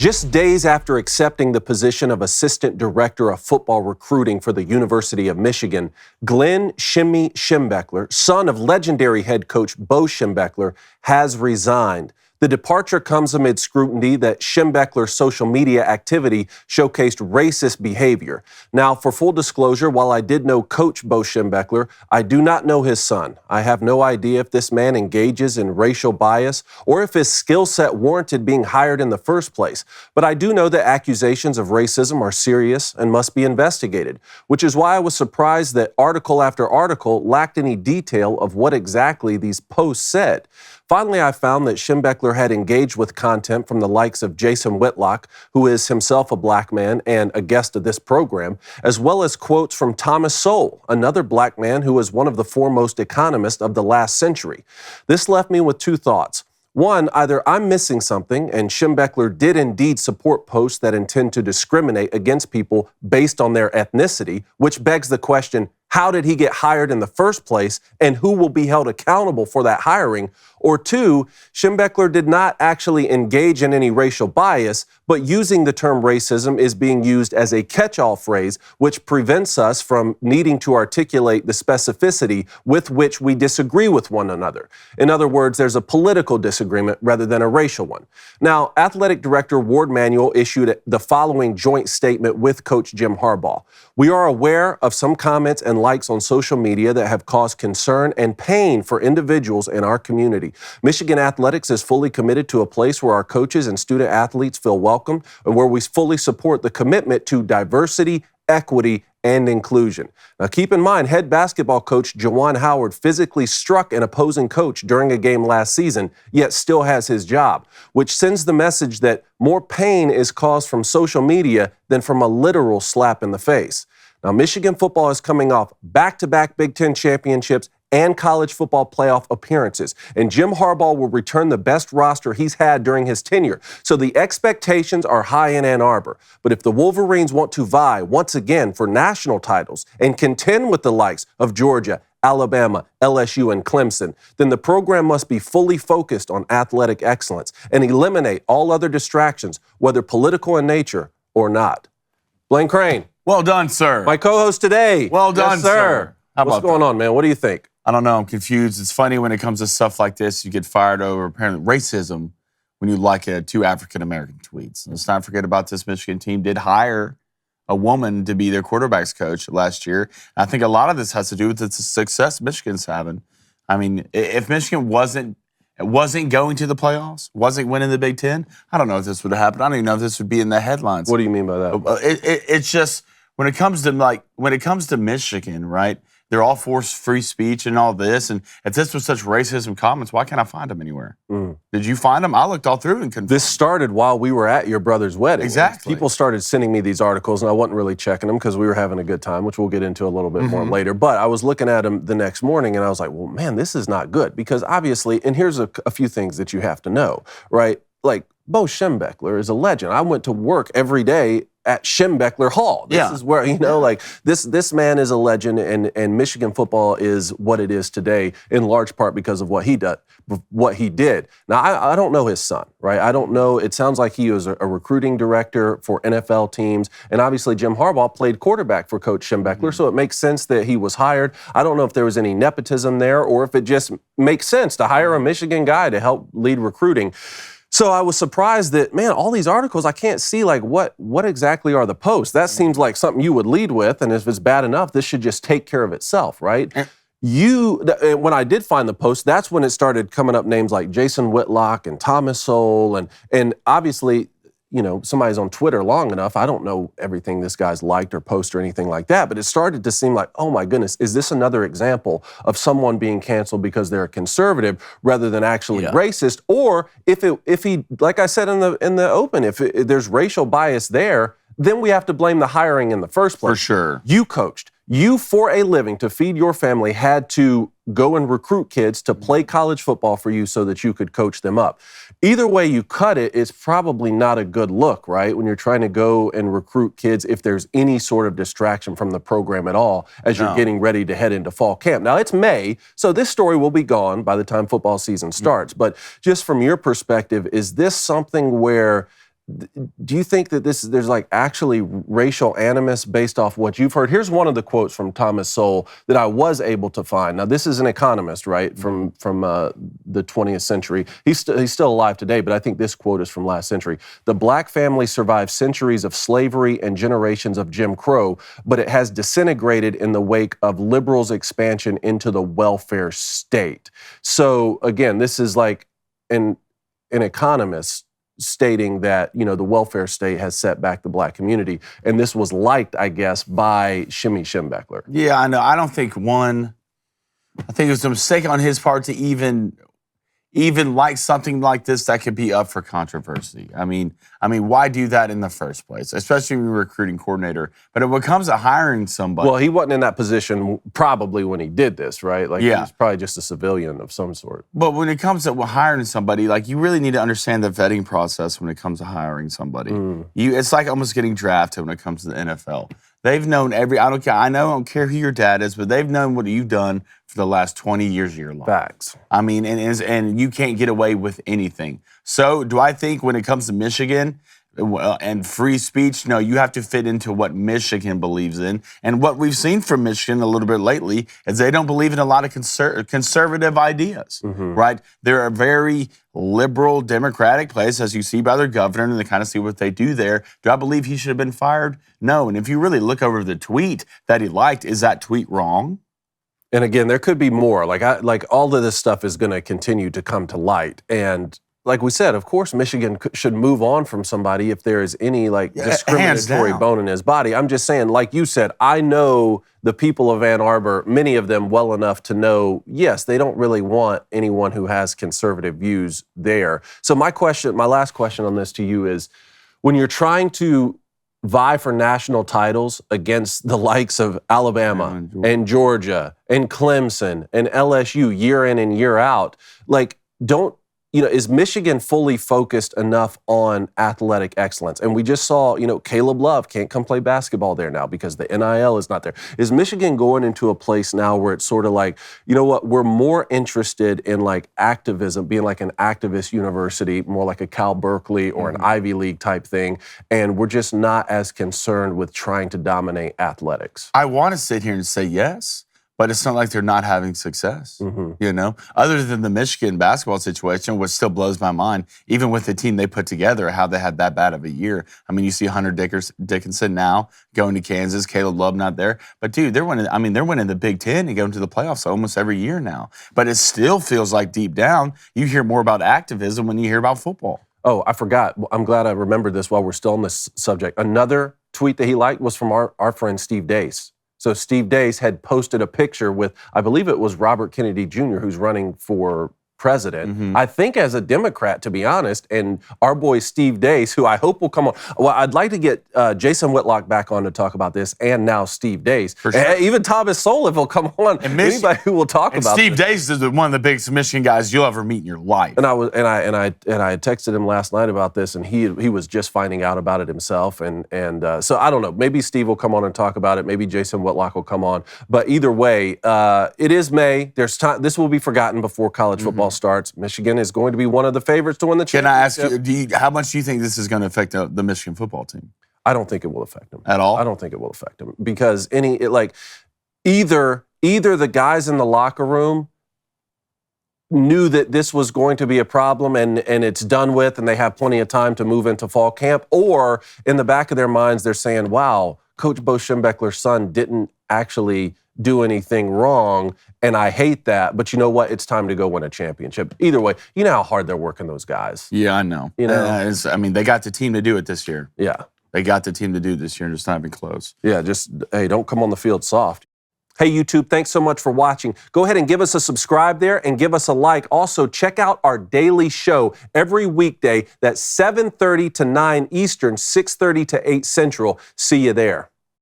Just days after accepting the position of Assistant Director of Football Recruiting for the University of Michigan, Shemy Schembechler, son of legendary head coach Bo Schembechler, has resigned. The departure comes amid scrutiny that Schembechler's social media activity showcased racist behavior. Now, for full disclosure, while I did know Coach Bo Schembechler, I do not know his son. I have no idea if this man engages in racial bias or if his skill set warranted being hired in the first place. But I do know that accusations of racism are serious and must be investigated, which is why I was surprised that article after article lacked any detail of what exactly these posts said. Finally, I found that Schembechler had engaged with content from the likes of Jason Whitlock, who is himself a black man and a guest of this program, as well as quotes from Thomas Sowell, another black man who was one of the foremost economists of the last century. This left me with two thoughts. One, either I'm missing something and Schembechler did indeed support posts that intend to discriminate against people based on their ethnicity, which begs the question, how did he get hired in the first place and who will be held accountable for that hiring? Or two, Schembechler did not actually engage in any racial bias, but using the term racism is being used as a catch-all phrase, which prevents us from needing to articulate the specificity with which we disagree with one another. In other words, there's a political disagreement rather than a racial one. Now, Athletic Director Ward Manuel issued the following joint statement with Coach Jim Harbaugh. We are aware of some comments and likes on social media that have caused concern and pain for individuals in our community. Michigan Athletics is fully committed to a place where our coaches and student athletes feel welcome and where we fully support the commitment to diversity, equity, and inclusion. Now, keep in mind, head basketball coach Juwan Howard physically struck an opposing coach during a game last season, yet still has his job, which sends the message that more pain is caused from social media than from a literal slap in the face. Now, Michigan football is coming off back-to-back Big Ten championships and college football playoff appearances. And Jim Harbaugh will return the best roster he's had during his tenure. So the expectations are high in Ann Arbor. But if the Wolverines want to vie once again for national titles and contend with the likes of Georgia, Alabama, LSU, and Clemson, then the program must be fully focused on athletic excellence and eliminate all other distractions, whether political in nature or not. Blaine Crane. Well done, sir. My co-host today. Well done, yes, sir. What's going on, man? What do you think? I don't know. I'm confused. It's funny when it comes to stuff like this, you get fired over apparently racism when you like two African-American tweets. Let's not forget about this Michigan team did hire a woman to be their quarterback's coach last year. I think a lot of this has to do with the success Michigan's having. I mean, if Michigan wasn't going to the playoffs, wasn't winning the Big Ten, I don't know if this would have happened. I don't even know if this would be in the headlines. What do you mean by that? It's just when it comes to Michigan, right? They're all for free speech and all this. And if this was such racism comments, why can't I find them anywhere? Did you find them? I looked all through and couldn't. This started while we were at your brother's wedding. Exactly. People started sending me these articles, and I wasn't really checking them because we were having a good time, which we'll get into a little bit more later. But I was looking at them the next morning, and I was like, well, man, this is not good. Because obviously, and here's a few things that you have to know, right? Like, Bo Schembechler is a legend. I went to work every day at Schembechler Hall. This is where, like this man is a legend, and Michigan football is what it is today in large part because of what he did. Now, I don't know his son, right? I don't know. It sounds like he was a recruiting director for NFL teams, and obviously Jim Harbaugh played quarterback for Coach Schembechler, so it makes sense that he was hired. I don't know if there was any nepotism there or if it just makes sense to hire a Michigan guy to help lead recruiting. So I was surprised that, man, all these articles, I can't see, like, what exactly are the posts? That seems like something you would lead with, and if it's bad enough, this should just take care of itself, right? When I did find the post, that's when it started coming up names like Jason Whitlock and Thomas Sowell, and obviously, somebody's on Twitter long enough. I don't know everything this guy's liked or posted or anything like that, but it started to seem like, oh my goodness, is this another example of someone being canceled because they're a conservative rather than actually racist? Or if he, like I said in the open, if there's racial bias there, then we have to blame the hiring in the first place. For sure. You coached. You, for a living, to feed your family, had to go and recruit kids to play college football for you so that you could coach them up. Either way you cut it, it's probably not a good look, right? When you're trying to go and recruit kids, if there's any sort of distraction from the program at all as you're getting ready to head into fall camp. Now, it's May, so this story will be gone by the time football season starts. But just from your perspective, is this something where do you think that there's like actually racial animus based off what you've heard? Here's one of the quotes from Thomas Sowell that I was able to find. Now, this is an economist, right, from the 20th century. He's still alive today, but I think this quote is from last century. The black family survived centuries of slavery and generations of Jim Crow, but it has disintegrated in the wake of liberals' expansion into the welfare state. So again, this is like an economist stating that, you know, the welfare state has set back the black community. And this was liked, I guess, by Shemy Schembechler. Yeah, I know. I think it was a mistake on his part to even like something like this that could be up for controversy. I mean, why do that in the first place, especially when you're a recruiting coordinator? But when it comes to hiring somebody, well, he wasn't in that position probably when he did this, right? Like, yeah. He was probably just a civilian of some sort. But when it comes to hiring somebody, like, you really need to understand the vetting process when it comes to hiring somebody. It's like almost getting drafted when it comes to the NFL. They've known I don't care who your dad is, but they've known what you've done for the last 20 years of your life. Facts. I mean, and you can't get away with anything. So do I think when it comes to Michigan and free speech, no, you have to fit into what Michigan believes in. And what we've seen from Michigan a little bit lately is they don't believe in a lot of conservative ideas, right? They're a very liberal, democratic place, as you see by their governor, and they kind of see what they do there. Do I believe he should have been fired? No. And if you really look over the tweet that he liked, is that tweet wrong? And again, there could be more. Like all of this stuff is going to continue to come to light. And like we said, of course, Michigan should move on from somebody if there is any discriminatory bone in his body. I'm just saying, like you said, I know the people of Ann Arbor, many of them well enough to know, yes, they don't really want anyone who has conservative views there. So my last question on this to you is, when you're trying to vie for national titles against the likes of Alabama and Georgia and Clemson and LSU year in and year out, like, is Michigan fully focused enough on athletic excellence? And we just saw, Caleb Love can't come play basketball there now because the NIL is not there. Is Michigan going into a place now where it's sort of like, you know what, we're more interested in like activism, being like an activist university, more like a Cal Berkeley or an Ivy League type thing, and we're just not as concerned with trying to dominate athletics? I want to sit here and say yes, but it's not like they're not having success, Other than the Michigan basketball situation, which still blows my mind, even with the team they put together, how they had that bad of a year. I mean, you see Hunter Dickinson now going to Kansas, Caleb Love not there. But, dude, they're winning the Big Ten and going to the playoffs almost every year now. But it still feels like deep down, you hear more about activism when you hear about football. Oh, I forgot. I'm glad I remembered this while we're still on this subject. Another tweet that he liked was from our friend Steve Dace. So Steve Dace had posted a picture with, I believe it was Robert Kennedy Jr., who's running for president, I think as a Democrat, to be honest, and our boy Steve Dace, who I hope will come on. Well, I'd like to get Jason Whitlock back on to talk about this, and now Steve Dace. For sure. And even Thomas Sowell, if he'll come on. And anybody who will talk about Steve Dace is one of the biggest Michigan guys you'll ever meet in your life. And I texted him last night about this, and he was just finding out about it himself. And so I don't know. Maybe Steve will come on and talk about it. Maybe Jason Whitlock will come on. But either way, it is May. There's time. This will be forgotten before college football starts. Michigan is going to be one of the favorites to win the championship. Can I ask you, how much do you think this is going to affect the Michigan football team? I don't think it will affect them. At all? I don't think it will affect them because either the guys in the locker room knew that this was going to be a problem and it's done with and they have plenty of time to move into fall camp, or in the back of their minds they're saying, wow, Coach Bo Schembechler's son didn't actually do anything wrong, and I hate that, but you know what? It's time to go win a championship. Either way, you know how hard they're working, those guys. Yeah, I know. They got the team to do it this year. Yeah. They got the team to do it this year, and it's not even close. Yeah, hey, don't come on the field soft. Hey, YouTube, thanks so much for watching. Go ahead and give us a subscribe there and give us a like. Also, check out our daily show every weekday. That's 7:30 to 9 Eastern, 6:30 to 8 Central. See you there.